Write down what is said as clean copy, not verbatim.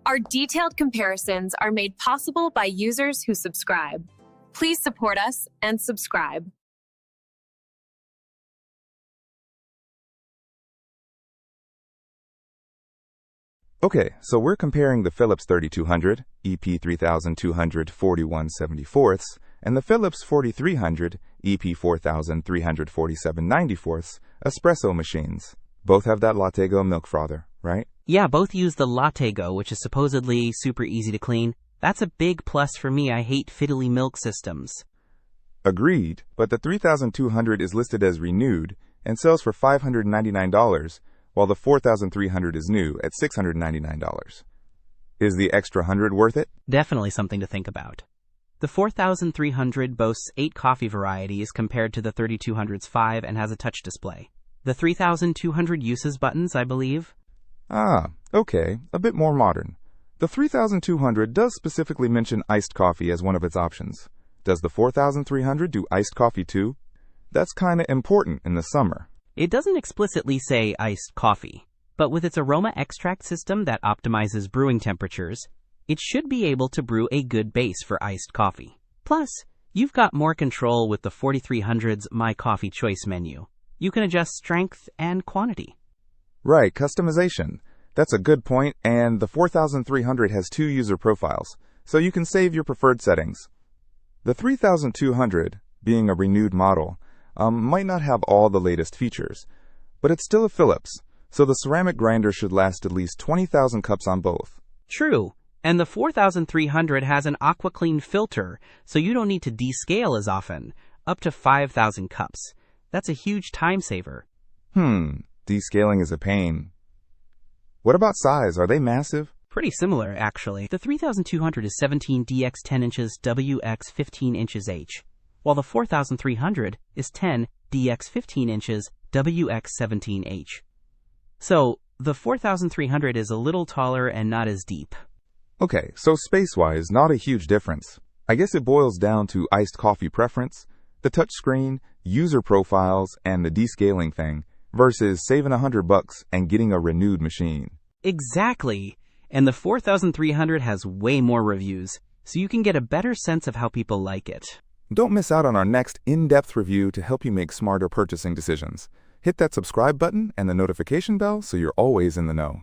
Our detailed comparisons are made possible by users who subscribe. Please support us and subscribe. Okay, so we're comparing the Philips 3200, EP 3241/74, and the Philips 4300, EP 4347/94 espresso machines. Both have that LatteGo Milk Frother, right? Yeah, both use the LatteGo, which is supposedly super easy to clean. That's a big plus for me. I hate fiddly milk systems. Agreed, but the 3200 is listed as renewed and sells for $599, while the 4300 is new at $699. Is the extra 100 worth it? Definitely something to think about. The 4300 boasts 8 coffee varieties compared to the 3200's 5 and has a touch display. The 3200 uses buttons, I believe. Ah, okay, a bit more modern. The 3200 does specifically mention iced coffee as one of its options. Does the 4300 do iced coffee too? That's kinda important in the summer. It doesn't explicitly say iced coffee, but with its aroma extract system that optimizes brewing temperatures, it should be able to brew a good base for iced coffee. Plus, you've got more control with the 4300's My Coffee Choice menu. You can adjust strength and quantity. Right, customization. That's a good point, and the 4300 has 2 user profiles, so you can save your preferred settings. The 3200, being a renewed model, might not have all the latest features, but it's still a Philips, so the ceramic grinder should last at least 20,000 cups on both. True, and the 4300 has an AquaClean filter, so you don't need to descale as often, up to 5,000 cups. That's a huge time saver. Descaling is a pain. What about size? Are they massive? Pretty similar, actually. The 3200 is 17DX 10 inches WX 15 inches H, while the 4300 is 10DX 15 inches WX 17H. So, the 4300 is a little taller and not as deep. Okay, so space-wise, not a huge difference. I guess it boils down to iced coffee preference, the touchscreen, user profiles, and the descaling thing, versus saving $100 and getting a renewed machine. Exactly. And the 4300 has way more reviews, so you can get a better sense of how people like it. Don't miss out on our next in-depth review to help you make smarter purchasing decisions. Hit that subscribe button and the notification bell so you're always in the know.